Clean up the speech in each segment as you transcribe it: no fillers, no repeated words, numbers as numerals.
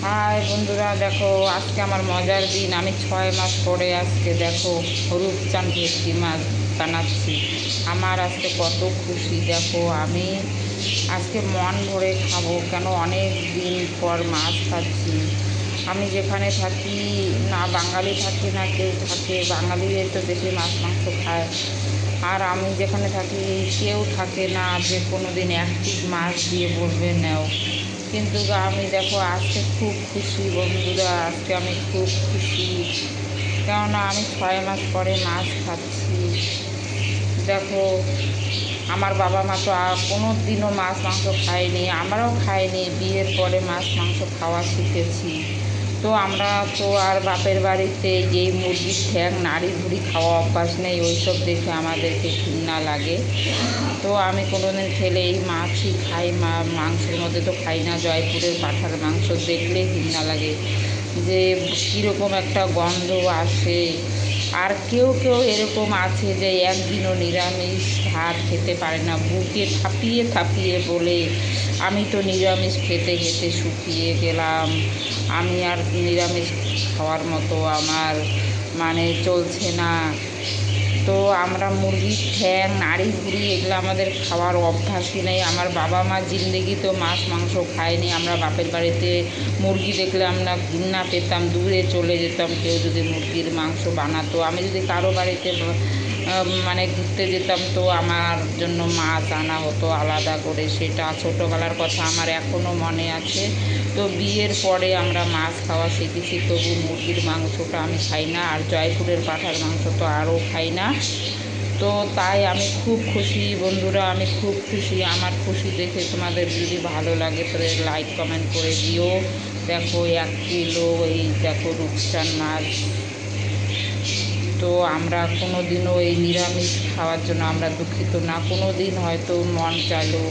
High বন্ধুরা, দেখো আজকে আমার মজার দিন। আমি 6 মাস পরে আজকে দেখো রূপচাঁদ ভেটকি মাছ বানাচ্ছি। আমার আজকে কত খুশি, দেখো আমি আজকে মন ভরে খাবো। কেন অনেক দিন পর মাছ খাচ্ছি। আমি যেখানে থাকি, না বাঙালি থাকি না কেউ থাকে, বাঙালিদের তো বেশি মাছ মাংস খায়। আর আমি যেখানে থাকি কেউ থাকে না যে কোনো দিন একটি মাছ দিয়ে বলবে নাও। কিন্তু আমি দেখো আজকে খুব খুশি বন্ধুরা, আজকে আমি খুব খুশি। কেননা আমি 6 মাস পরে মাছ খাচ্ছি। দেখো আমার বাবা মা তো কোনো দিনও মাছ মাংস খায়নি, আমরাও খাইনি। বিয়ের পরে মাছ মাংস খাওয়া শিখেছি। তো আমরা তো আর বাপের বাড়িতে যেই মুরগির ঠ্যাং নাড়ি ভুড়ি খাওয়া অভ্যাস নেই, ওইসব দেখে আমাদেরকে ঘৃণা লাগে। তো আমি কোনো দিন খেলে এই মাছই খাই, মাংসের মধ্যে তো খাই না। জয়পুরের পাঁঠার মাংস দেখলে ঘৃণা লাগে, যে কীরকম একটা গন্ধ আসে। আর কেউ কেউ এরকম আছে যে একদিনও নিরামিষ ভাত খেতে পারে না, বুকে থাপিয়ে থাপিয়ে বলে আমি তো নিরামিষ খেতে খেতে শুকিয়ে গেলাম, আমি আর নিরামিষ খাওয়ার মতো আমার চলছে না। তো আমরা মুরগির ঠ্যাং নাড়ি ভুড়ি এগুলো আমাদের খাওয়ার অভ্যাসই নেই। আমার বাবা মা জিন্দেগি তো মাছ মাংস খায়নি। আমরা বাপের বাড়িতে মুরগি দেখলে আমরা ঘৃণা পেতাম, দূরে চলে যেতাম। কেউ যদি মুরগির মাংস বানাতো, আমি যদি কারো বাড়িতে ঘুরতে যেতাম, তো আমার জন্য মাছ আনা হতো আলাদা করে। সেটা ছোটোবেলার কথা আমার এখনও মনে আছে। তো বিয়ের পরে আমরা মাছ খাওয়া শিখেছি, তবু মুরগির মাংসটা আমি খাই না, আর জয়পুরের পাঁঠার মাংস তো আরও খাই না। তো তাই আমি খুব খুশি বন্ধুরা, আমি খুব খুশি। আমার খুশি দেখে তোমাদের যদি ভালো লাগে তাহলে লাইক কমেন্ট করে দিও। দেখো 1 কিলো এই দেখো রূপচাঁদ মাছ। তো আমরা কোনো দিনও এই নিরামিষ খাওয়ার জন্য আমরা দুঃখিত না। কোনো দিন হয়তো মন চাইলো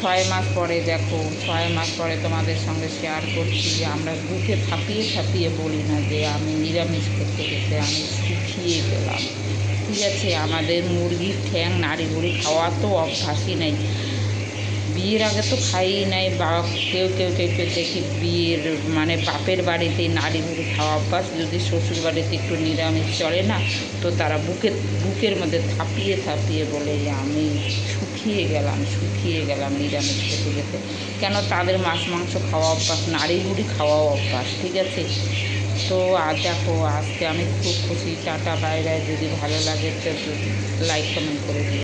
6 মাস পরে, দেখো 6 মাস পরে তোমাদের সঙ্গে শেয়ার করছি যে আমরা বুকে থাপিয়ে থাপিয়ে বলি না যে আমি নিরামিষ খেতে খেতে আমি শুকিয়ে গেলাম। ঠিক আছে, আমাদের মুরগির ঠ্যাং নাড়ি ভুড়ি খাওয়া তো অভ্যাসই নেই। বিয়ের আগে তো খাইই নাই, বা কেউ দেখি বিয়ের বাপের বাড়িতে নাড়ি ভুড়ি খাওয়া অভ্যাস। যদি শ্বশুর বাড়িতে একটু নিরামিষ চলে না, তো তারা বুকের মধ্যে থাপিয়ে থাপিয়ে বলে যে আমি শুকিয়ে গেলাম নিরামিষ খেতে খেতে। কেন তাদের মাছ মাংস খাওয়া অভ্যাস, নাড়ি ভুড়ি খাওয়াও অভ্যাস। ঠিক আছে, তো আর দেখো আজকে আমি খুব খুশি। টাটা, বাইরে। যদি ভালো লাগে তো লাইক কমেন্ট করে দিও।